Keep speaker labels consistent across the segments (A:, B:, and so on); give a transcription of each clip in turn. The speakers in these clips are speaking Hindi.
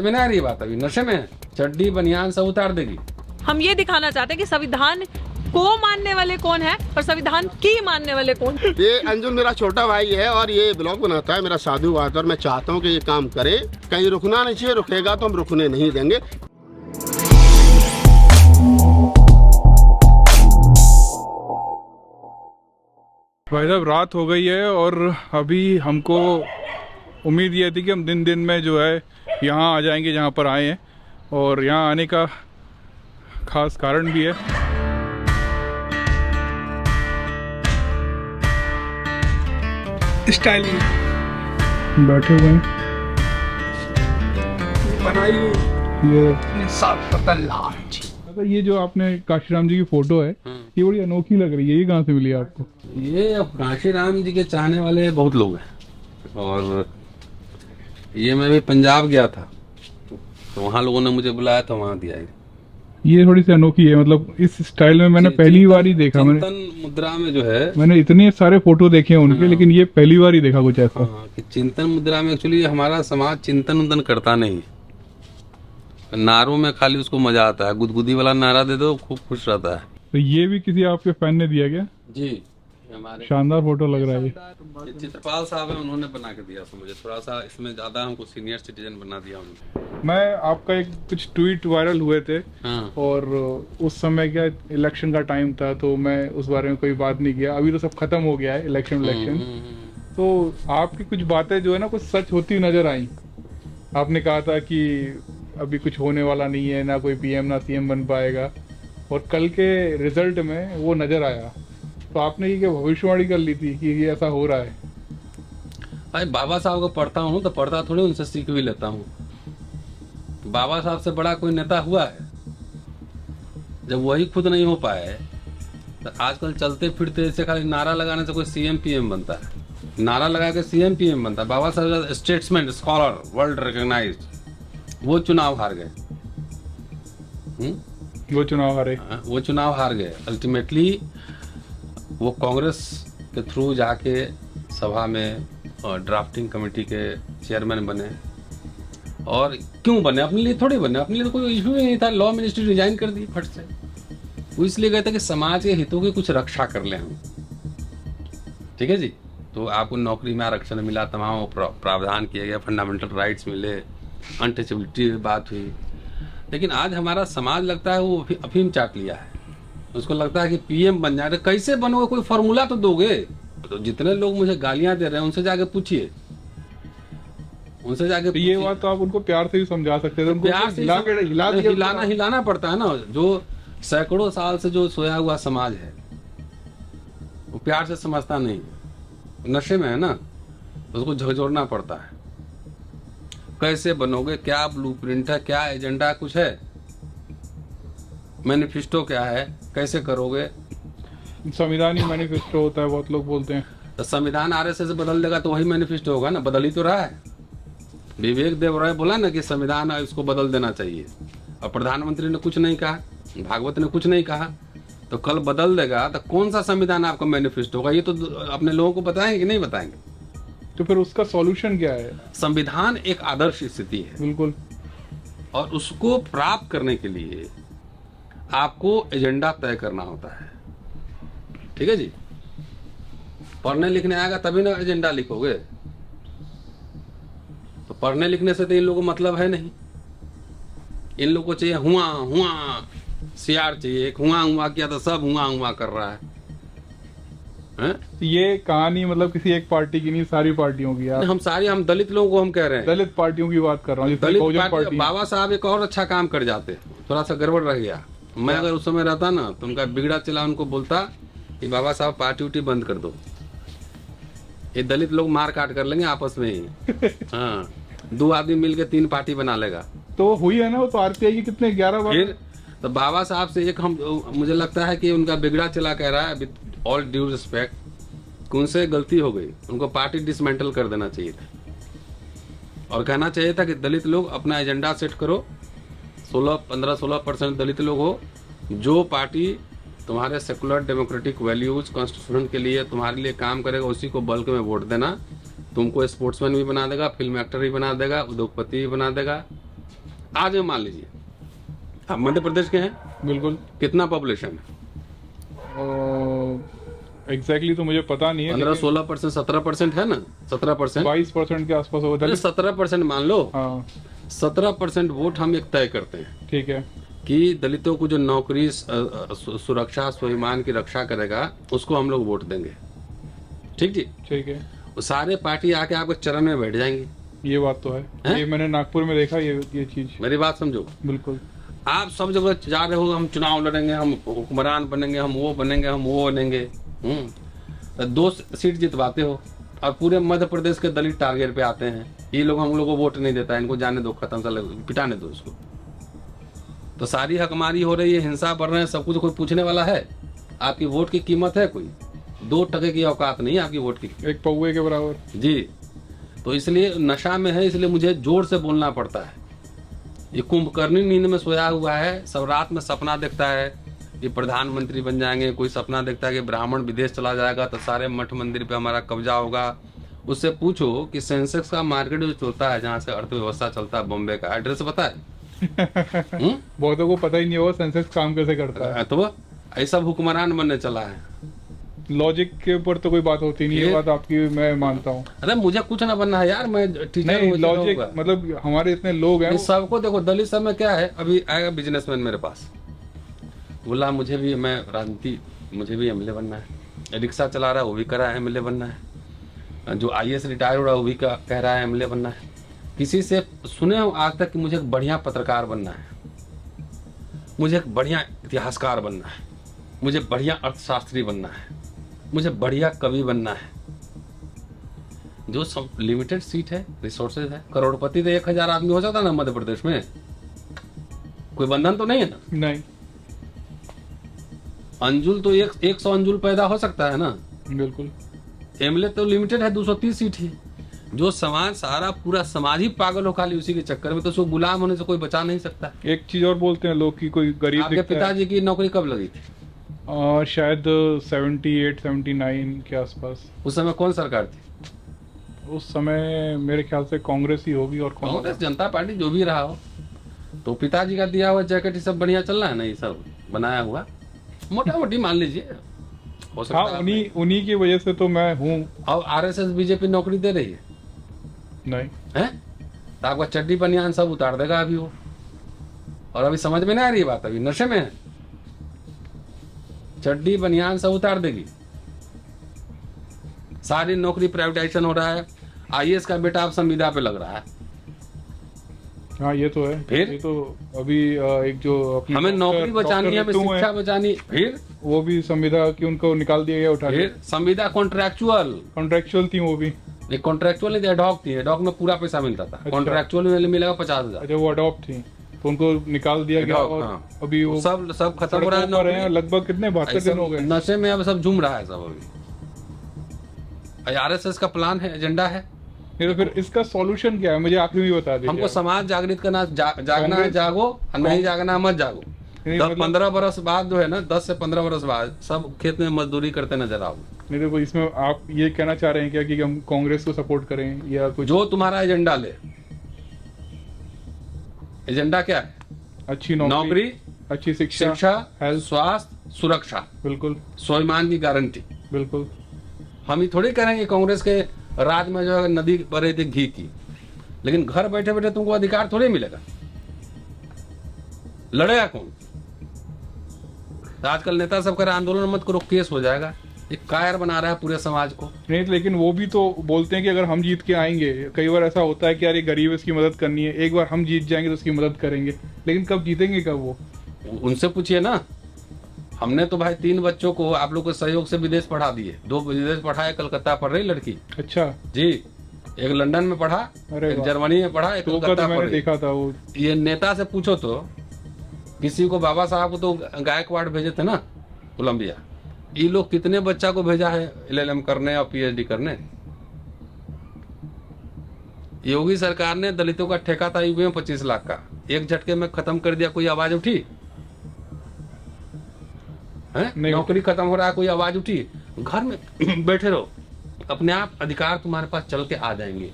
A: में ना रही बात, अभी नशे में है, चड्डी बनियान सब उतार देगी।
B: हम ये दिखाना चाहते हैं कि संविधान को मानने वाले कौन है और संविधान की मानने वाले कौन।
C: ये अंजुम मेरा छोटा भाई है और ये ब्लॉग बनाता है, मेरा साधु बात, और मैं चाहता हूँ कि ये काम करे। कहीं रुकना नहीं चाहिए, रुकेगा तो हम रुकने नहीं देंगे।
D: भाई साहब रात हो गई है और अभी हमको उम्मीद ये थी कि हम दिन दिन में जो है यहाँ आ जाएंगे जहाँ पर आए हैं, और यहाँ आने का खास कारण भी है।
E: स्टाइल
D: बैठे हुए हैं
E: बनाई
D: ये
E: साफ पता लाल।
D: अच्छा, ये जो आपने काशीराम जी की फोटो है ये बड़ी अनोखी लग रही है, ये कहाँ से मिली आपको?
A: ये अब काशीराम जी के चाहने वाले बहुत लोग हैं, और ये मैं भी पंजाब गया था तो वहाँ लोगों ने मुझे बुलाया था, वहाँ दिया।
D: ये थोड़ी सी अनोखी है, मतलब इस स्टाइल में मैंने पहली बार ही देखा।
A: चिंतन मुद्रा में जो है,
D: मैंने इतने सारे फोटो देखे हैं उनके, लेकिन ये पहली बार ही देखा कुछ ऐसा।
A: हाँ, कि चिंतन मुद्रा में एक्चुअली हमारा समाज चिंतन उदन करता नहीं, नारों में खाली उसको मजा आता है। गुदगुदी वाला नारा दे दो, खूब खुश रहता है।
D: तो ये भी किसी आपके फैन ने दिया क्या?
A: जी, हमारे
D: शानदार फोटो लग रहा है ये।
A: चित्रपाल साहब है, उन्होंने बना के दिया। मुझे थोड़ा सा इसमें ज्यादा हमको सीनियर सिटीजन बना दिया उन्होंने।
D: मैं आपका एक कुछ ट्वीट वायरल हुए थे,
A: हाँ।
D: और उस समय क्या इलेक्शन का टाइम था तो मैं उस बारे में कोई बात नहीं किया। अभी तो सब खत्म हो गया है इलेक्शन। तो आपकी कुछ बातें जो है ना कुछ सच होती नजर आई। आपने कहा था कि अभी कुछ होने वाला नहीं है, ना कोई पीएम ना सीएम बन पाएगा, और कल के रिजल्ट में वो नजर आया। तो आपने ये भविष्यवाणी कर ली थी कि ये ऐसा हो रहा है?
A: भाई बाबा साहब को पढ़ता हूँ तो पढ़ता थोड़ी उनसे सीख भी लेता हूँ। बाबा साहब से बड़ा कोई नेता हुआ है? जब वही खुद नहीं हो पाए तो आजकल चलते फिरते से खाली नारा लगाने से कोई सीएम पीएम बनता है? नारा लगा के सीएम पीएम बनता है? बाबा साहब स्टेट्समैन, स्कॉलर, वर्ल्ड रिकॉग्नाइज्ड, वो चुनाव हार गए।
D: वो चुनाव हारे।
A: वो चुनाव हार गए। अल्टीमेटली वो कांग्रेस के थ्रू जाके सभा में ड्राफ्टिंग कमेटी के चेयरमैन बने। और क्यों बने? अपने लिए थोड़ी बने, अपने लिए तो कोई इशू ही नहीं था। लॉ मिनिस्ट्री रिजाइन कर दी फट से। वो इसलिए गए थे कि समाज के हितों की कुछ रक्षा कर लें हम। ठीक है जी। तो आपको नौकरी में आरक्षण मिला, तमाम प्रावधान किए गए, फंडामेंटल राइट्स मिले, अनटचेबिलिटी की बात हुई। लेकिन आज हमारा समाज लगता है वो अफीम चाट लिया है। उसको लगता है कि पीएम बन जाए। कैसे बनोगे? कोई फॉर्मूला तो दोगे। तो जितने लोग मुझे गालियां दे रहे हैं उनसे जाके पूछिए, उनसे जाके
D: तो ये बात तो आप उनको प्यार से ही समझा सकते थे। उनको
A: प्यार से हिलाना पड़ता है ना। जो सैकड़ों साल से जो सोया हुआ समाज है वो प्यार से समझता नहीं, नशे में है ना, उसको झकझोरना पड़ता है। कैसे बनोगे? क्या ब्लूप्रिंट है? क्या एजेंडा कुछ है? मैनिफेस्टो क्या है? कैसे करोगे?
D: संविधान ही मैनिफेस्टो होता है, बहुत लोग बोलते हैं।
A: तो संविधान आरएसएस बदल देगा तो वही मैनिफेस्टो होगा ना। बदल ही तो रहा है। विवेक देव रॉय बोला ना कि संविधान इसको बदल देना चाहिए, और प्रधानमंत्री ने कुछ नहीं कहा, भागवत ने कुछ नहीं कहा। तो कल बदल देगा तो कौन सा संविधान आपका मैनिफेस्टो होगा? ये तो अपने लोगों को बताएंगे कि नहीं बताएंगे?
D: तो फिर उसका सॉल्यूशन क्या है?
A: संविधान एक आदर्श स्थिति है,
D: बिल्कुल,
A: और उसको प्राप्त करने के लिए आपको एजेंडा तय करना होता है। ठीक है जी। पढ़ने लिखने आएगा तभी ना एजेंडा लिखोगे। तो पढ़ने लिखने से तो इन लोगों को मतलब है नहीं। इन लोगों को चाहिए हुआ हुआ सियार चाहिए। एक हुआ किया तो सब हुआ कर रहा है।
D: तो ये कहानी मतलब किसी एक पार्टी की नहीं, सारी पार्टियों की।
A: हम दलित लोगों को हम कह रहे हैं,
D: दलित पार्टियों की बात कर रहा हूँ।
A: दलित पार्टी। बाबा साहब एक और अच्छा काम कर जाते, थोड़ा सा गड़बड़ रह गया। मैं अगर उस समय रहता ना तो उनका बिगड़ा चला उनको बोलता कि बाबा साहब पार्टी उटी बंद कर दो, ये दलित लोग मार काट कर लेंगे आपस में ही। हाँ, 2 आदमी मिलके 3 पार्टी बना लेगा।
D: तो हुई है ना वो तो आरपीआई की कितने 11 बार।
A: फिर तो बाबा साहब से एक मुझे लगता है कि उनका बिगड़ा चला कह रहा है, विद ऑल ड्यू रिस्पेक्ट, कि उनसे गलती हो गई। उनको पार्टी डिसमेंटल कर देना चाहिए था, और कहना चाहिए था कि दलित लोग अपना एजेंडा सेट करो। 16% दलित लोग हो, जो पार्टी तुम्हारे सेकुलर डेमोक्रेटिक वैल्यूज कॉन्स्टिट्यूशन के लिए तुम्हारे लिए काम करेगा उसी को बल्क में वोट देना। तुमको स्पोर्ट्समैन भी बना देगा, फिल्म एक्टर भी बना देगा, उद्योगपति भी बना देगा, आज में मान लीजिए आप मध्य प्रदेश के हैं,
D: बिल्कुल।
A: कितना पॉपुलेशन है?
D: एग्जैक्टली तो मुझे पता नहीं है,
A: 15-16%, 17% है ना, 17%,
D: 22% के आसपास होगा।
A: 17% मान लो।
D: हाँ
A: 17% वोट हम एक तय करते हैं
D: ठीक है।
A: कि दलितों को जो नौकरी, सुरक्षा, स्वाभिमान की रक्षा करेगा उसको हम लोग वोट देंगे। ठीक जी,
D: ठीक है।
A: वो सारे पार्टी आके आपके चरण में बैठ जाएंगी।
D: ये बात तो है,
A: हैं?
D: ये मैंने नागपुर में देखा ये चीज।
A: मेरी बात समझो,
D: बिल्कुल।
A: आप सब जगह जा रहे हो, हम चुनाव लड़ेंगे, हम हुक्मरान बनेंगे, हम वो बनेंगे, हम वो बनेंगे। 2 सीट जितवाते हो और पूरे मध्य प्रदेश के दलित टारगेट पे आते हैं। ये लोग हम लोग को वोट नहीं देता है, इनको जाने दो, खत्म सा पिटाने दो इसको। तो सारी हकमारी हो रही है, हिंसा बढ़ रहे हैं, सब कुछ। कोई पूछने वाला है? आपकी वोट की कीमत है? कोई 2 टके की औकात नहीं है आपकी वोट की,
D: एक पौवे के बराबर
A: जी। तो इसलिए नशा में है, इसलिए मुझे जोर से बोलना पड़ता है। ये कुंभकर्णी नींद में सोया हुआ है, सब रात में सपना देखता है ये प्रधानमंत्री बन जाएंगे, कोई सपना देखता है कि ब्राह्मण विदेश चला जाएगा तो सारे मठ मंदिर पे हमारा कब्जा होगा। उससे पूछो कि सेंसेक्स का मार्केट जो चलता है, जहाँ से अर्थव्यवस्था चलता है, बॉम्बे का एड्रेस पता है?
D: बहुतों को पता ही नहीं होगा सेंसेक्स काम कैसे करता है।
A: तो ऐसा हुक्मरान बनने चला है।
D: लॉजिक के ऊपर तो कोई बात होती नहीं, ये बात आपकी मैं मानता हूँ।
A: अरे मुझे कुछ ना बनना है यार, मैं टीचर
D: नहीं,
A: हूँ,
D: लॉजिक मतलब हमारे इतने लोग हैं।
A: सबको देखो, दलित सब में क्या है, अभी आएगा बिजनेसमैन मेरे पास, बोला मुझे भी, मैं राजनीति, मुझे भी एमएलए बनना है। रिक्शा चला रहा है, वो भी कह रहा है एमएलए बनना है। जो आईएएस रिटायर हो रहा है, वो भी कह रहा है एमएलए बनना है। किसी से सुने हो आज तक कि मुझे एक बढ़िया पत्रकार बनना है, मुझे एक बढ़िया इतिहासकार बनना है, मुझे बढ़िया अर्थशास्त्री बनना है, मुझे बढ़िया कवि बनना है? जो सब लिमिटेड सीट है, रिसोर्सेज है। करोड़पति तो 1000 आदमी हो जाता ना मध्य प्रदेश में, कोई बंधन तो नहीं है ना।
D: नहीं,
A: अंजुल तो 100 अंजुल पैदा हो सकता है ना।
D: बिल्कुल।
A: एमएलए तो लिमिटेड है, 230 सीट है। जो समाज, सारा पूरा समाज ही पागल हो खाली उसी के चक्कर में, तो उसको गुलाम होने से कोई बचा नहीं सकता।
D: एक चीज और बोलते हैं लोग कि कोई गरीब
A: आपके
D: दिखता है।
A: पिताजी की नौकरी कब लगी थी?
D: शायद 78-79 के आसपास।
A: उस समय कौन सरकार थी?
D: उस समय मेरे ख्याल से कांग्रेस ही होगी। और
A: कांग्रेस, जनता पार्टी, जो भी रहा हो। तो पिताजी का दिया हुआ जैकेट ये सब बढ़िया चल रहा है ना, ये सब बनाया हुआ मोटा मोटी मान लीजिए हो सकता
D: हाँ,
A: है।
D: उन्हीं की वजह से तो मैं हूँ।
A: और आरएसएस बीजेपी नौकरी दे रही है?
D: नहीं
A: है? तो आपका चड्डी बनियान सब उतार देगा अभी वो। और अभी समझ में नहीं आ रही बात, अभी नशे में है। चड्डी बनियान सब उतार देगी। सारी नौकरी प्राइवेटाइजेशन हो रहा है। आईएएस का बेटा अब संविदा पे लग रहा है।
D: हाँ ये तो है।
A: फिर?
D: ये तो अभी एक जो अपनी
A: हमें नौकरी बचानी है, हमें शिक्षा बचानी, फिर
D: वो भी संविदा की उनको निकाल दिया गया उठा के।
A: फिर संविदा
D: कॉन्ट्रेक्चुअल थी वो भी।
A: एक कॉन्ट्रेक्चुअल एडॉक थी, एडॉक में पूरा पैसा मिलता था। कॉन्ट्रेक्चुअल में मिलेगा 50,000।
D: अच्छा, वो अडॉप्ट थी तो उनको निकाल दिया गया। और
A: हाँ।
D: अभी वो
A: सब खत्म हो रहा है नौकरी।
D: लगभग कितने 72 दिन हो गए।
A: नशे में अब सब झूम रहा है सब। अभी आरएसएस का प्लान है, एजेंडा है।
D: तो फिर इसका सॉल्यूशन क्या है, मुझे आखिरी में बता दीजिए।
A: हमको समाज जागृत करना, जागना है जागो, और नहीं जागना है मत जागो। 10-15 बरस बाद जो है ना, 10 से 15 बरस बाद सब खेत में मजदूरी करते नजर आओ।
D: नहीं देखो, इसमें आप ये कहना चाह रहे हैं क्या कि हम कांग्रेस को सपोर्ट करें या कुछ?
A: जो तुम्हारा एजेंडा ले। एजेंडा क्या है?
D: अच्छी नौकरी, अच्छी शिक्षा,
A: हेल्थ, स्वास्थ्य, सुरक्षा,
D: बिल्कुल,
A: स्वाभिमान की गारंटी।
D: बिल्कुल।
A: हम ही थोड़ी करेंगे कांग्रेस के राज में जो है नदी बह रही थी घी की, लेकिन घर बैठे बैठे तुमको अधिकार थोड़ी मिलेगा। लड़ेगा कौन? आजकल नेता सब कह रहे आंदोलन मत करो, केस हो जाएगा। एक कायर बना रहा है पूरे समाज को।
D: नहीं, लेकिन वो भी तो बोलते हैं कि अगर हम जीत के आएंगे, कई बार ऐसा होता है कि यार ये गरीब, इसकी मदद करनी है, एक बार हम जीत जाएंगे तो उसकी मदद करेंगे। लेकिन कब जीतेंगे, कब? वो
A: उनसे पूछिए ना। हमने तो भाई 3 बच्चों को आप लोग के सहयोग से विदेश पढ़ा दिए। 2 विदेश पढ़ाए, कलकत्ता पढ़ रही लड़की।
D: अच्छा
A: जी, एक लंदन में पढ़ा, एक जर्मनी में पढ़ा, एक कलकत्ता पढ़ रही।
D: देखा था वो।
A: ये नेता से पूछो तो, किसी को, बाबा साहब को तो गायकवाड़ भेजे थे ना कोलंबिया। ये लोग कितने बच्चा को भेजा है LLM करने और PhD करने। योगी सरकार ने दलितों का ठेका था यूपी में 25 लाख का, एक झटके में खत्म कर दिया। कोई आवाज उठी है? नौकरी खत्म हो रहा है, कोई आवाज उठी? घर में बैठे रहो, अपने आप अधिकार तुम्हारे पास चल के आ जाएंगे।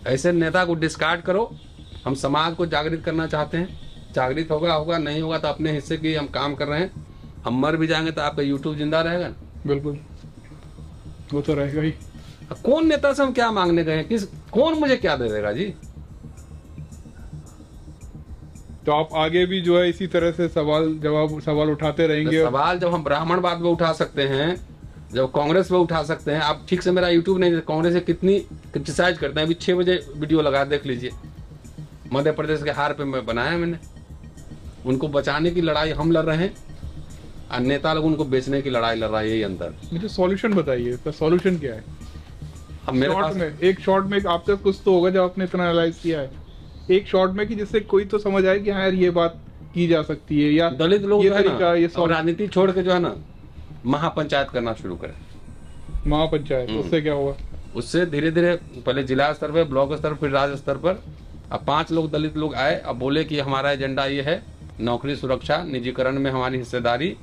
A: ऐसे नेता को डिस्कार्ड करो, हम समाज को जागृत करना चाहते हैं, जागृत होगा नहीं होगा तो अपने हिस्से की हम काम कर रहे हैं। हम मर भी जाएंगे तो आपका यूट्यूब जिंदा रहेगा।
D: बिल्कुल, वो तो रहेगा ही।
A: कौन नेता से हम क्या मांगने गए हैं, कौन मुझे क्या दे देगा जी?
D: तो आप आगे भी जो है इसी तरह से सवाल उठाते रहेंगे?
A: सवाल जब हम ब्राह्मणवाद पे उठा सकते हैं, जब कांग्रेस पे उठा सकते हैं। आप ठीक से मेरा यूट्यूब नहीं, कांग्रेस से कितनी क्रिटिसाइज करते हैं। अभी 6 बजे वीडियो लगा देख लीजिए, मध्य प्रदेश के हार पे मैं बनाया मैंने। उनको बचाने की लड़ाई हम लड़ रहे हैं और नेता लोग उनको बेचने की लड़ाई लड़ रहा है। यही अंतर।
D: मुझे सॉल्यूशन बताइए, इसका सॉल्यूशन क्या है?
A: अब मेरे पास
D: एक शॉर्ट में आपके कुछ तो होगा जब आपने इतना एनालाइज किया है, एक शॉर्ट में, कि जिससे कोई तो समझ आए कि हाँ यार ये बात की जा सकती है, या
A: दलित लोग
D: ये
A: जो है
D: तरीका, ये
A: ना, राजनीति छोड़ के जो है ना महापंचायत करना शुरू करें।
D: महापंचायत, उससे क्या होगा?
A: उससे धीरे धीरे पहले जिला स्तर पर, ब्लॉक स्तर, फिर राज्य स्तर पर अब 5 लोग दलित लोग आए, अब बोले कि हमारा एजेंडा ये है, नौकरी सुरक्षा, निजीकरण में हमारी हिस्सेदारी,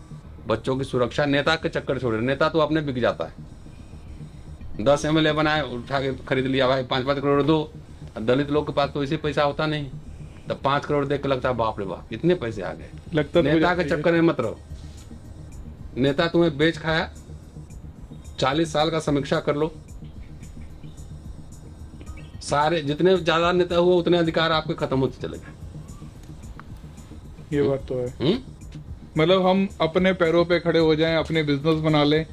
A: बच्चों की सुरक्षा। नेता के चक्कर छोड़े, नेता तो अपने बिक जाता है। 10 MLA बनाए, उठा के खरीद लिया भाई, 5-5 करोड़ दो। दलित लोग के पास तो इसी पैसा होता नहीं, तब 5 करोड़ देख के लगता है बाप रे बाप इतने पैसे आ गए।
D: लगता
A: नेता के चक्कर में मत रहो। नेता तुम्हें बेच खाया, 40 साल का समीक्षा कर लो। सारे जितने ज्यादा नेता हुए उतने अधिकार आपके खत्म होते चले गए।
D: ये बात तो है। मतलब हम अपने पैरों पे खड़े हो जाएं, अपने बिजनेस बना लें,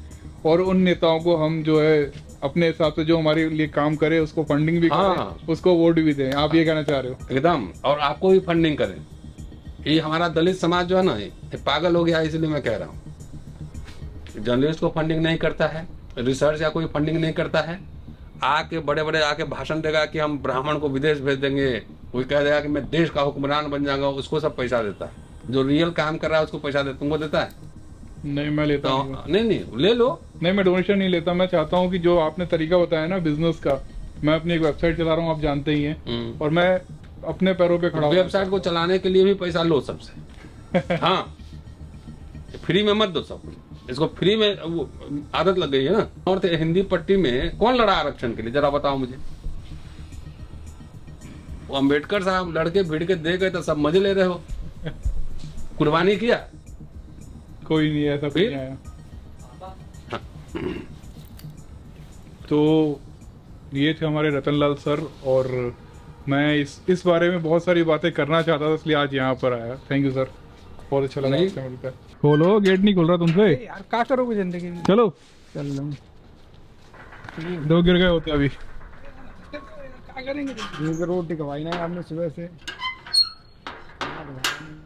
D: और उन नेताओं को हम जो है अपने हिसाब से जो हमारे लिए काम करे उसको फंडिंग भी करें, उसको वोट भी दें। आप ये कहना चाह रहे हो?
A: एकदम। और आपको भी फंडिंग करें। ये हमारा दलित समाज जो है ना, ये पागल हो गया, इसलिए मैं कह रहा हूँ। जर्नलिस्ट को फंडिंग नहीं करता है, रिसर्च या कोई फंडिंग नहीं करता है। आके बड़े आके भाषण देगा कि हम ब्राह्मण को विदेश भेज देंगे, कोई कह देगा कि मैं देश का हुक्मरान बन जाऊंगा, उसको सब पैसा देता है। जो रियल काम कर रहा है उसको पैसा दे, तुमको देता है?
D: नहीं, मैं लेता
A: तो,
D: नहीं।
A: नहीं ले लो।
D: नहीं, मैं डोनेशन नहीं लेता। मैं चाहता हूँ कि जो आपने तरीका बताया ना बिजनेस का, मैं अपनी एक वेबसाइट चला रहा हूँ, आप जानते ही हैं, और मैं अपने पैरों पे खड़ा हूँ।
A: वेबसाइट को चलाने के लिए भी पैसा लो सबसे। हाँ, फ्री में मत दो सब। इसको फ्री में वो आदत लग गई है ना। और हिंदी पट्टी में कौन लड़ा आरक्षण के लिए, जरा बताओ मुझे। वो अम्बेडकर साहब लड़के भिड़ के दे गए तो सब मजे ले रहे हो। कुर्बानी किया
D: कोई नहीं, ऐसा कोई नहीं आया। तो ये थे हमारे रतनलाल सर, और मैं इस बारे में बहुत सारी बातें करना चाहता था, इसलिए आज यहाँ पर आया। थैंक यू सर, बहुत अच्छा लगा आपसे मिलकर। खोलो, गेट नहीं खोल रहा तुमसे
E: यार, क्या करोगे जिंदगी में?
D: चलो
E: चल लो।
D: 2 गिर गए होते अभी।
E: क्या करेंगे? रोटी खवाई ना आपने सुबह से।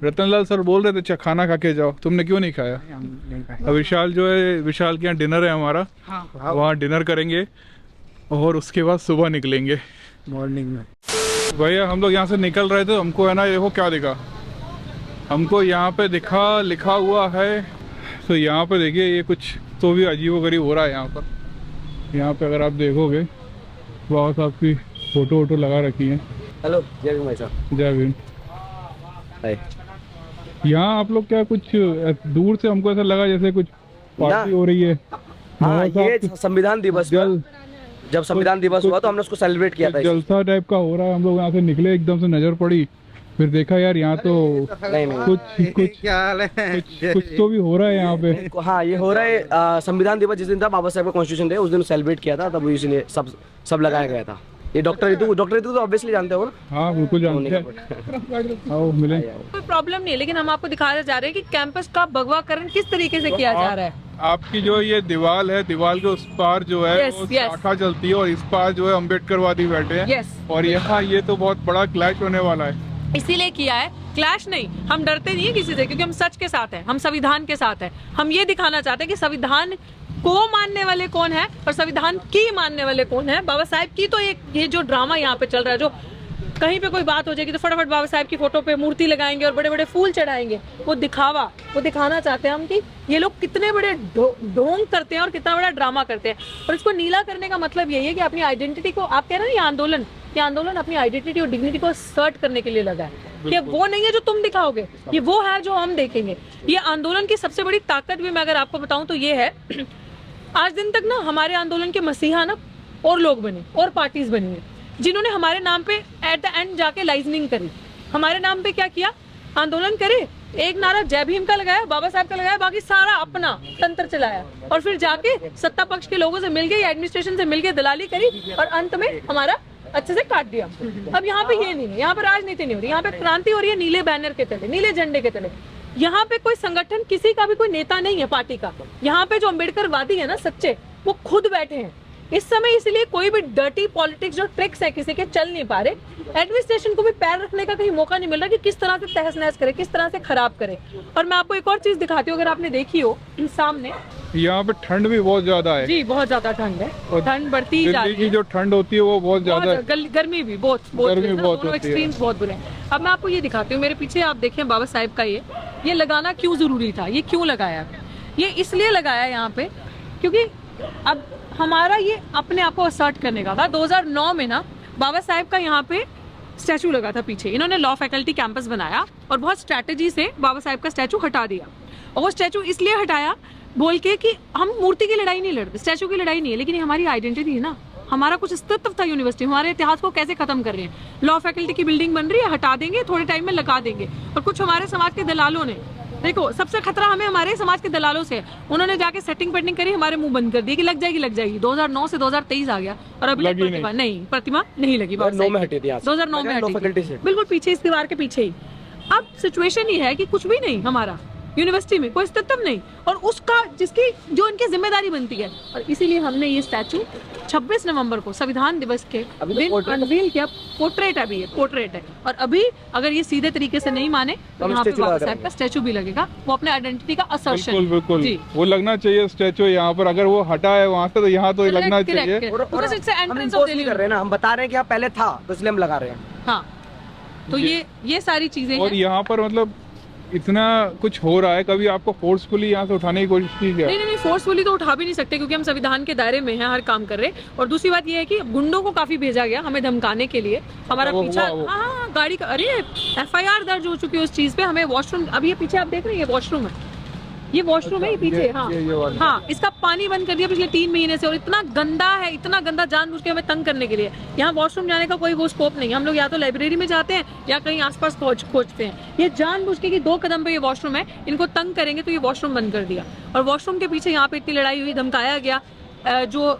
D: रतनलाल सर बोल रहे थे अच्छा खाना खा के जाओ, तुमने क्यों नहीं खाया?
E: हम नहीं खाए।
D: अब विशाल जो है, विशाल के यहाँ डिनर है हमारा,
E: हाँ,
D: वहाँ डिनर करेंगे और उसके बाद सुबह निकलेंगे
E: मॉर्निंग में।
D: भैया हम लोग यहाँ से निकल रहे थे, हमको है ना, देखो क्या दिखा हमको यहाँ पे लिखा हुआ है। तो यहाँ पे देखिए, ये कुछ तो भी अजीबोगरीब हो रहा है यहाँ पर। यहाँ पे अगर आप देखोगे, बाबा साहब की फोटो वोटो लगा रखी है।
E: हेलो, जय भीम भाई साहब।
D: जय भीम। यहाँ आप लोग क्या कुछ दूर से हमको ऐसा लगा जैसे कुछ पार्टी हो रही है।
F: हाँ, ये संविधान दिवस
D: जल
F: जब संविधान दिवस हुआ तो हमने उसको सेलिब्रेट किया था।
D: जलसा टाइप का हो रहा है। हम लोग यहाँ से निकले, एकदम से नजर पड़ी, फिर देखा यार यहाँ तो कुछ
E: क्या हाल है?
D: कुछ तो भी हो रहा है यहाँ पे।
F: हाँ, ये हो रहा है। संविधान दिवस जिस दिन था, बाबा साहब का कॉन्स्टिट्यूशन डे, उस दिन सेलिब्रेट किया था, तब इसलिए सब लगाया गया था। ये डॉक्टर रितु तो ऑब्वियसली जानते हो ना?
D: हाँ बिल्कुल जानते हैं। आओ मिले।
B: कोई प्रॉब्लम नहीं है, लेकिन हम आपको दिखाया जा रहे हैं कि कैंपस का भगवाकरण किस तरीके से किया जा रहा है।
D: आपकी जो ये दीवार है, दीवार के उस पार जो है वो शाखा चलती है, और इस पार जो है अम्बेडकरवादी बैठे हैं। और यहाँ ये तो बहुत बड़ा क्लैश होने वाला है।
B: इसीलिए किया है। क्लैश नहीं, हम डरते नहीं है किसी से, क्योंकि हम सच के साथ हैं, हम संविधान के साथ हैं। हम ये दिखाना चाहते हैं कि संविधान को मानने वाले कौन है और संविधान की मानने वाले कौन है। बाबा साहब की तो ये जो ड्रामा यहाँ पे चल रहा है, जो कहीं पे कोई बात हो जाएगी तो फटाफट बाबा साहब की फोटो पे मूर्ति लगाएंगे और बड़े बड़े फूल चढ़ाएंगे, वो दिखाना चाहते हैं हम कि ये लोग कितने बड़े ढोंग करते हैं और कितना बड़ा ड्रामा करते हैं। और इसको नीला करने का मतलब यही है कि अपनी आइडेंटिटी को, आप कह रहे हैं ये आंदोलन अपनी आइडेंटिटी और डिग्निटी को सर्ट करने के लिए लगा है। ये वो नहीं है जो तुम दिखाओगे, ये वो है जो हम देखेंगे। ये आंदोलन की सबसे बड़ी ताकत भी मैं अगर आपको बताऊं तो ये है, आज दिन तक ना हमारे आंदोलन के मसीहा ना और लोग बने और पार्टीज बनी है, जिन्होंने हमारे नाम पे एट द एंड जाके लाइजनिंग करी, हमारे नाम पे क्या किया, आंदोलन करे, एक नारा जय भीम का लगाया, बाबा साहब का लगाया, बाकी सारा अपना तंत्र चलाया और फिर जाके सत्ता पक्ष के लोगों से मिल गए, एडमिनिस्ट्रेशन से मिल गए, दलाली करी और अंत में हमारा अच्छे से काट दिया। अब यहाँ पे ये नहीं है, यहाँ पे राजनीति नहीं हो रही, यहाँ पे क्रांति हो रही है नीले बैनर के तले, नीले झंडे के तले। यहाँ पे कोई संगठन, किसी का भी कोई नेता नहीं है पार्टी का। यहाँ पे जो अम्बेडकर वादी है ना सच्चे, वो खुद बैठे हैं इस समय, इसलिए कोई भी डर्टी पॉलिटिक्स जो ट्रिक्स है किसी के चल नहीं पा रहे। एडमिनिस्ट्रेशन को भी पैर रखने का कहीं मौका नहीं मिल रहा कि किस तरह से तहस नहस करे, किस तरह से खराब करे। और मैं आपको एक और चीज दिखाती हूँ, अगर आपने देखी हो सामने,
D: यहाँ पे ठंड भी बहुत ज्यादा है
B: जी बहुत ज्यादा ठंड है,
D: और
B: ठंड बढ़ती ही जा
D: दिल्ली
B: रही
D: की
B: है।
D: जो ठंड होती है वो बहुत ज्यादा है।
B: गर्मी भी बहुत
D: गर्मी बहुत
B: दोनों
D: होती है।
B: एक्सट्रीम्स बहुत बुरे हैं। अब मैं आपको ये दिखाती हूँ, मेरे पीछे आप देखें बाबा साहेब का ये लगाना क्यों जरूरी था, ये क्यों लगाया, ये इसलिए लगाया यहाँ पे क्योंकि अब हमारा ये अपने आप को असर्ट करने का था। 2009 में ना बाबा साहेब का यहाँ पे स्टैचू लगा था पीछे, इन्होंने लॉ फैकल्टी कैंपस बनाया और बहुत स्ट्रैटेजी से बाबा साहेब का स्टैचू हटा दिया। और वो स्टैचू इसलिए हटाया बोल के कि हम मूर्ति की लड़ाई नहीं लड़ते, स्टैचू की लड़ाई नहीं है, लेकिन ये हमारी आइडेंटिटी है ना, हमारा कुछ अस्तित्व था यूनिवर्सिटी, हमारे इतिहास को कैसे खत्म कर रहे हैं। लॉ फैकल्टी की बिल्डिंग बन रही है, हटा देंगे, थोड़े टाइम में लगा देंगे। और कुछ हमारे समाज के दलालों ने, देखो सबसे खतरा हमें हमारे समाज के दलालों से, उन्होंने जाके सेटिंग पेटिंग करी, हमारे मुंह बंद कर दिए कि लग जाएगी। 2009 से 2023 आ गया और अभी प्रतिमा नहीं लगी।
F: 2009 में हटी थी यहाँ से।
B: 2009 में
F: लॉ
B: हटी
F: फैकल्टी
B: थी,
F: से।
B: बिल्कुल पीछे इस दीवार के पीछे ही। अब सिचुएशन ये है कि कुछ भी नहीं, हमारा यूनिवर्सिटी में कोई अस्तित्व नहीं, और उसका जिसकी जो इनकी जिम्मेदारी बनती है। और इसीलिए हमने ये स्टैचू 26 नवंबर को संविधान दिवस के दिन अनवील किया। पोर्ट्रेट अभी है, पोर्ट्रेट है। और अभी अगर ये सीधे तरीके से नहीं माने तो यहाँ पे बाबा साहब का स्टैचू भी लगेगा, वो अपने आइडेंटिटी का असर्शन।
D: बिल्कुल वो लगना चाहिए स्टैचू यहाँ पर, अगर वो हटा है वहाँ से तो यहाँ तो लगना चाहिए।
F: हम इम्पोज नहीं कर रहे ना, हम बता रहे हैं कि यहाँ पहले था तो इसलिए हम लगा रहे हैं।
B: हाँ, तो ये सारी चीजें
D: और यहाँ पर मतलब इतना कुछ हो रहा है, कभी आपको फोर्सफुली यहाँ से उठाने की कोशिश की क्या?
B: नहीं, फोर्सफुली तो उठा भी नहीं सकते क्योंकि हम संविधान के दायरे में हैं, हर काम कर रहे हैं। और दूसरी बात ये है कि गुंडों को काफी भेजा गया हमें धमकाने के लिए, हमारा पीछा, हाँ गाड़ी का, अरे FIR दर्ज हो चुकी है उस चीज पे। हमें वॉशरूम, अभी ये पीछे आप देख रहे हैं, ये वॉशरूम है, ये वॉशरूम है, ये पीछे। हाँ, इसका पानी बंद कर दिया पिछले 3 महीने से, और इतना गंदा है, इतना गंदा, जानबूझ के हमें तंग करने के लिए। यहाँ वॉशरूम जाने का कोई वो स्कोप नहीं, हम लोग या तो लाइब्रेरी में जाते हैं या कहीं आसपास खोजते हैं। ये जानबूझ के कि 2 कदम पे ये वॉशरूम है, इनको तंग करेंगे तो ये वॉशरूम बंद कर दिया। और वॉशरूम के पीछे यहाँ पे इतनी लड़ाई हुई, धमकाया गया, जो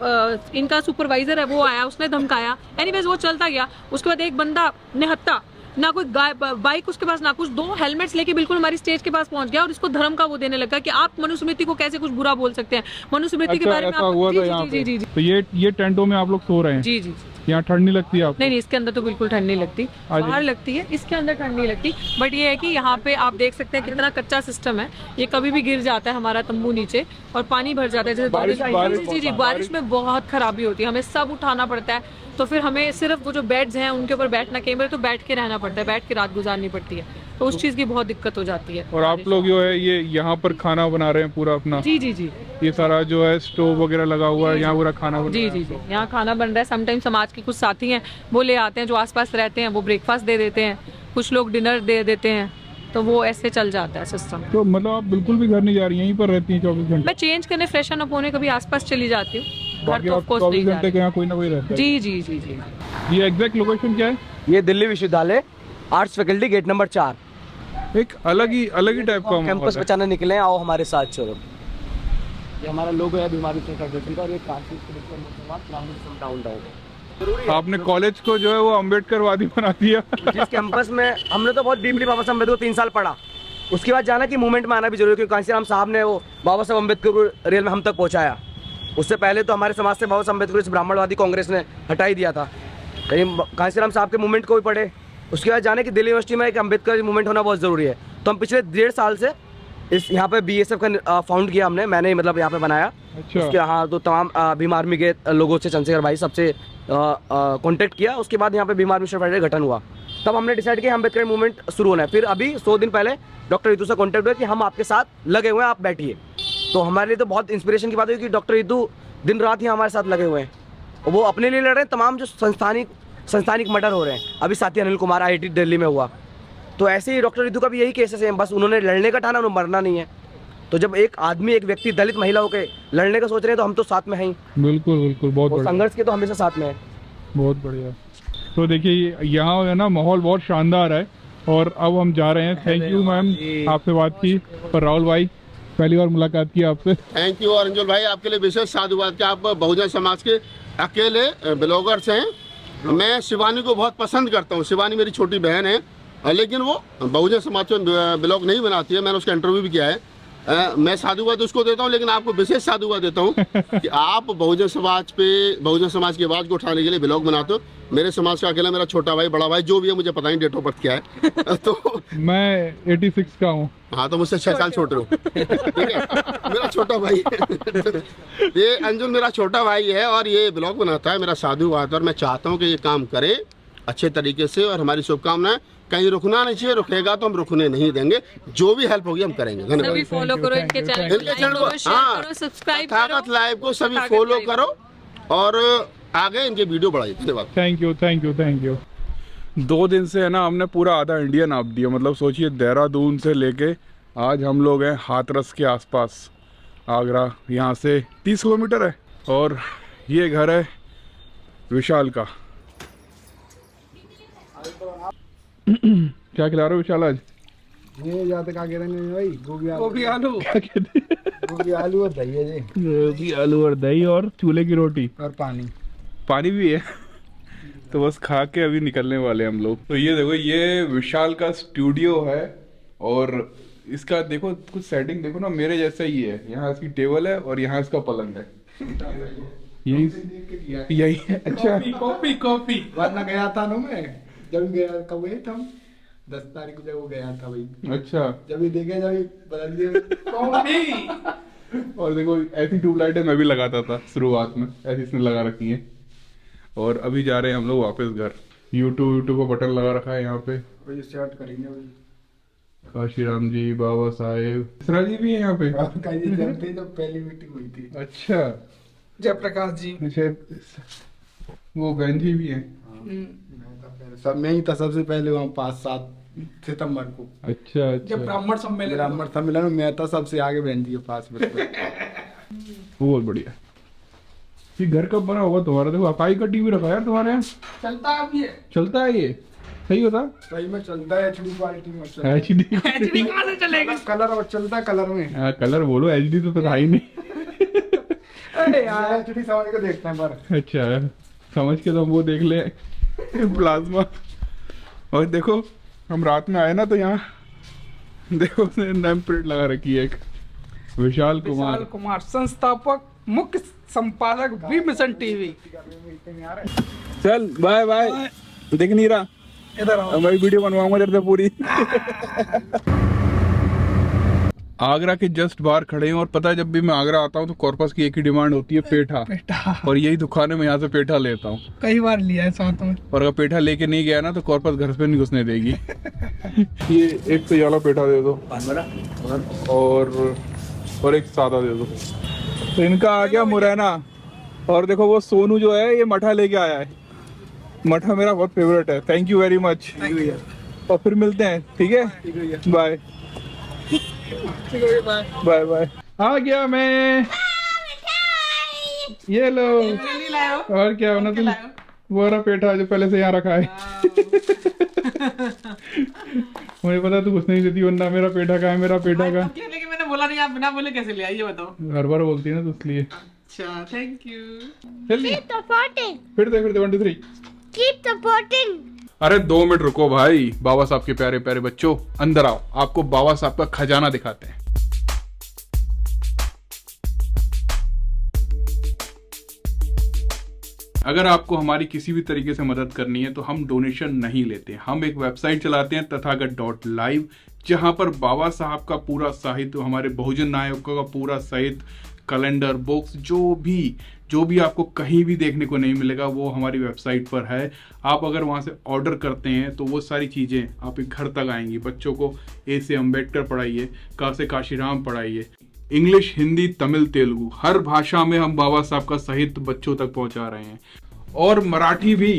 B: इनका सुपरवाइजर है वो आया, उसने धमकाया। एनीवेज वो चलता गया। उसके बाद एक बंदा निहत्था, ना कोई बाइक उसके पास ना कुछ, 2 हेलमेट्स लेके बिल्कुल हमारी स्टेज के पास पहुंच गया और इसको धर्म का वो देने लगा कि आप मनुस्मृति को कैसे कुछ बुरा बोल सकते हैं, मनुस्मृति के बारे में आप। जी।
D: तो ये टेंटों में आप लोग सो रहे हैं?
B: जी।
D: यहाँ ठंड नहीं लगती आपको?
B: नहीं, इसके अंदर तो बिल्कुल ठंड नहीं लगती, बाहर लगती है, इसके अंदर ठंड नहीं लगती। बट ये है कि यहाँ पे आप देख सकते हैं कितना कच्चा सिस्टम है, ये कभी भी गिर जाता है हमारा तंबू नीचे और पानी भर जाता है। जैसे बारिश में बहुत खराबी होती है, हमें सब उठाना पड़ता है। तो फिर हमें सिर्फ वो जो बेड्स हैं उनके ऊपर बैठना, कई बार तो बैठ के रहना पड़ता है, बैठ के रात गुजारनी पड़ती है, तो उस चीज की बहुत दिक्कत हो जाती है।
D: और आप लोग जो है ये यहाँ पर खाना बना रहे हैं पूरा अपना?
B: जी।
D: ये सारा जो है स्टोव वगैरह लगा हुआ है, यहाँ पूरा खाना बन
B: जी। यहाँ खाना बन रहा है। समटाइम समाज के कुछ साथी हैं वो ले आते हैं, जो आसपास रहते हैं वो ब्रेकफास्ट दे देते हैं, कुछ लोग डिनर दे देते हैं, तो वो ऐसे चल जाता है सिस्टम।
D: तो मतलब आप बिल्कुल भी घर नहीं जा रही, यहीं पर रहती हैं 24 घंटे?
B: मैं चेंज करने, फ्रेशन अप होने कभी आसपास चली जाती हूँ, घर तो ऑफ कोर्स
D: 24 घंटे के यहाँ कोई ना कोई रहता है?
B: जी।
D: ये एग्जैक्ट लोकेशन क्या है?
F: ये दिल्ली विश्वविद्यालय आर्ट्स फैकल्टी गेट नंबर 4।
D: एक अलग ही टाइप का
F: कैंपस बचाने निकले, आओ हमारे साथ चलो। ये हमारा लोगो है बीमारी से का, और ये डाउन।
D: आपने कॉलेज को जो है वो अम्बेडकरवादी बना दिया।
F: जिस कैंपस में हमने तो बहुत डीपली बाबा साहब अम्बेडकर 3 साल पढ़ा, उसके बाद जाना कि मूवमेंट में आना भी जरूरी है, क्योंकि कांशीराम साहब ने वो बाबा साहब अम्बेडकर को रेल में हम तक पहुंचाया। उससे पहले तो हमारे समाज से बाबा साहब अम्बेडकर इस ब्राह्मणवादी कांग्रेस ने हटा ही दिया था, लेकिन कांशीराम साहब के मूवमेंट को भी पढ़े। उसके बाद जाने कि दिल्ली यूनिवर्सिटी में एक अम्बेडकर मूवमेंट होना बहुत ज़रूरी है। तो हम पिछले 1.5 साल से इस यहाँ पे BSF का फाउंड किया हमने, मैंने मतलब यहाँ पे बनाया।
D: अच्छा।
F: उसके हाँ, तो तमाम भीम आर्मी के लोगों से, चंद्रशेखर भाई सबसे कांटेक्ट किया। उसके बाद यहाँ पे भीम आर्मी सोसाइटी का गठन हुआ, तब हमने डिसाइड किया अम्बेडकर मूवमेंट शुरू होना है। फिर अभी 100 दिन पहले डॉक्टर रितु से कॉन्टैक्ट हुआ कि हम आपके साथ लगे हुए हैं, आप बैठिए। तो हमारे लिए तो बहुत इंस्पिरेशन की बात हुई कि डॉक्टर रितु दिन रात ही हमारे साथ लगे हुए हैं, और वो अपने लिए लड़ रहे हैं। तमाम जो संस्थानिक मर्डर हो रहे हैं, अभी साथी अनिल कुमार IIT दिल्ली में हुआ, तो ऐसे ही डॉक्टर रितु का भी यही केसेस है, बस उन्होंने लड़ने का ठाना, उन्होंने मरना नहीं है। तो जब एक आदमी, एक व्यक्ति दलित महिला होकर लड़ने का सोच रहे हैं तो हम तो साथ में हैं ही।
D: बिल्कुल बहुत बढ़िया,
F: संघर्ष के तो हमेशा साथ में है।
D: बहुत बढ़िया। तो देखिए यहाँ है ना माहौल बहुत शानदार है। और अब हम जा रहे हैं। थैंक यू मैम, आपसे बात की। और राहुल भाई, पहली बार मुलाकात की आपसे।
C: Thank you. और अंजुल भाई, आपके लिए विशेष साधुवाद कि आप बहुजन समाज के अकेले ब्लॉगर्स हैं। मैं शिवानी को बहुत पसंद करता हूँ। शिवानी मेरी छोटी बहन है, लेकिन वो बहुजन समाज में ब्लॉग नहीं बनाती है। मैंने उसका इंटरव्यू भी किया है। मैं साधुवाद उसको देता हूँ, लेकिन आपको विशेष साधुवाद देता हूँ कि आप बहुजन समाज की आवाज़ को उठाने के लिए ब्लॉग बनाते हो। मेरे समाज का अकेला मेरा छोटा भाई, बड़ा भाई जो भी है, मुझे पता नहीं डेट ऑफ बर्थ क्या है तो
D: मैं 86 का हूँ।
C: हाँ, तो मुझसे 6 साल छोटे हो। ठीक है, मेरा छोटा भाई ये अंजुल मेरा छोटा भाई है और ये ब्लॉग बनाता है। मेरा साधुवाद। और मैं चाहता हूँ कि ये काम करे अच्छे तरीके से। और हमारी शुभकामनाएं। कहीं रुकना नहीं चाहिए, रुकेगा तो हम रुकने नहीं देंगे। जो भी हेल्प होगी हम करेंगे। धन्यवाद।
B: सभी फॉलो करो इनके चैनल को, लाइक करो, शेयर करो, सब्सक्राइब
C: ताकत
B: करो।
C: लाइव को सभी फॉलो करो और आगे इनके वीडियो बढ़ाइए। धन्यवाद।
D: Thank you, thank you, thank you. 2 दिन से है ना, हमने पूरा आधा इंडिया नाप दिया। मतलब सोचिए, देहरादून से लेके आज हम लोग हैं हाथरस के आसपास। आगरा यहाँ से 30 किलोमीटर है। और ये घर है विशाल का। क्या खिला रहे हो विशाल आज?
E: ये जाते का कह रहे हैं भाई, गोभी आलू
D: क्या कहते हैं?
E: गोभी आलू और दही है जी।
D: गोभी आलू और दही और चूल्हे की रोटी।
E: और
D: पानी भी है। तो बस खा के अभी निकलने वाले हम लोग। तो ये देखो, ये विशाल का स्टूडियो है। और इसका देखो कुछ सेटिंग देखो ना, मेरे जैसा ही है। यहाँ इसकी टेबल है और यहाँ इसका पलंग है। यही है। अच्छा,
E: कॉफी वरना गया था ना मैं, जब गया कब गए थे हम, 10 तारीख को जब वो गया था भाई।
D: अच्छा।
E: जब ये देखे, जब बदल दिया।
D: और देखो, ऐसी ट्यूबलाइटें मैं भी लगाता था शुरुआत में, ऐसी इसने लगा रखी है। और अभी जा रहे हैं हम लोग वापस घर। यूट्यूब का बटन लगा रखा है यहाँ पे।
E: वही स्टार्ट करेंगे भाई।
D: काशीराम जी, बाबा साहेब, मिश्रा जी भी है यहाँ पे।
E: जब पहली मीटिंग हुई थी।
D: अच्छा।
E: जयप्रकाश जी।
D: अच्छा, वो बहन जी भी है।
E: सब मैं ही था सबसे पहले वहाँ 5-7 सितंबर को।
D: अच्छा, अच्छा।
E: जब ब्राह्मण सम्मेलन में मैं था सबसे आगे, बहन जी के पास में।
D: बहुत बढ़िया। ये घर कब बना होगा तुम्हारा? देखो, अकाई का टीवी रखा है यार तुम्हारे यहाँ।
E: चलता है अभी,
D: चलता है ये? सही होता?
E: सही में चलता है। HD क्वालिटी में चलता है।
D: HD
E: कहाँ से चलेगा? कलर और चलता है, कलर में।
D: हाँ, कलर बोलो, HD तो था ही नहीं।
E: अरे यार, HD समझ के देखते हैं पर।
D: अच्छा, समझ के तो हम वो देख ले प्लाज्मा। और देखो, हम रात में आए ना, तो यहाँ देखो उसने नेम प्लेट लगा रखी है एक, विशाल कुमार,
E: संस्थापक मुख्य संपादक वी मिशन टीवी।
D: चल बाय बाय। दिख नहीं रहा
E: इधर आओ,
D: मैं वीडियो बनवाऊंगा तेरे से पूरी। आगरा के जस्ट बाहर खड़े हैं। और पता है, जब भी मैं आगरा आता हूँ तो कॉर्पस की एक ही डिमांड होती है, पेठा। और यही दुकान में यहाँ से पेठा लेता हूँ।
E: कई बार लिया है साथ में।
D: और अगर पेठा लेके नहीं गया ना, तो कॉर्पस घर पे नहीं घुसने देगी। ये एक तो वाला पेठा दे दो और एक सादा दे दो। तो इनका आ गया मुरैना। और देखो, वो सोनू जो है, ये मठा लेके आया है। मठा मेरा बहुत फेवरेट है। Thank you very much. और फिर मिलते हैं, ठीक है? Bye bye bye. आ गया मैं। ये लो। और क्या होना, तुम वो रहा पेठा जो पहले से यहाँ रखा है। मुझे पता तू कुछ नहीं देती, वरना मेरा पेठा का है, मेरा पेठा का।
G: लेकिन मैंने बोला नहीं, आप बिना बोले कैसे ले आई, ये बताओ।
D: हर बार बोलती है ना, तो इसलिए।
G: अच्छा, थैंक यू।
H: Keep supporting.
D: फिर दे 1 2 3।
H: Keep supporting.
D: अरे 2 मिनट रुको भाई। बाबा साहब के प्यारे प्यारे बच्चों, अंदर आओ, आपको बाबा साहब का खजाना दिखाते हैं। अगर आपको हमारी किसी भी तरीके से मदद करनी है तो हम डोनेशन नहीं लेते। हम एक वेबसाइट चलाते हैं, तथागत.live, जहां पर बाबा साहब का पूरा साहित्य, हमारे बहुजन नायकों का पूरा साहित्य, कैलेंडर, बुक्स, जो भी आपको कहीं भी देखने को नहीं मिलेगा, वो हमारी वेबसाइट पर है। आप अगर वहां से ऑर्डर करते हैं तो वो सारी चीज़ें आपके घर तक आएंगी। बच्चों को ए से अम्बेडकर पढ़ाइए, का से काशीराम पढ़ाइए, इंग्लिश, हिंदी, तमिल, तेलुगु, हर भाषा में हम बाबा साहब का साहित्य बच्चों तक पहुंचा रहे हैं। और मराठी भी।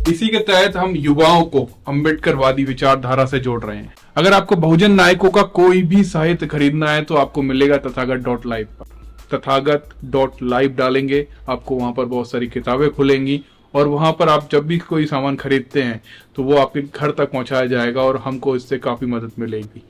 D: इसी के तहत हम युवाओं को अम्बेडकरवादी विचारधारा से जोड़ रहे हैं। अगर आपको बहुजन नायकों का कोई भी साहित्य खरीदना है तो आपको मिलेगा तथागत.live पर। तथागत.live डालेंगे, आपको वहाँ पर बहुत सारी किताबें खुलेंगी और वहाँ पर आप जब भी कोई सामान खरीदते हैं तो वो आपके घर तक पहुँचाया जाएगा और हमको इससे काफ़ी मदद मिलेगी।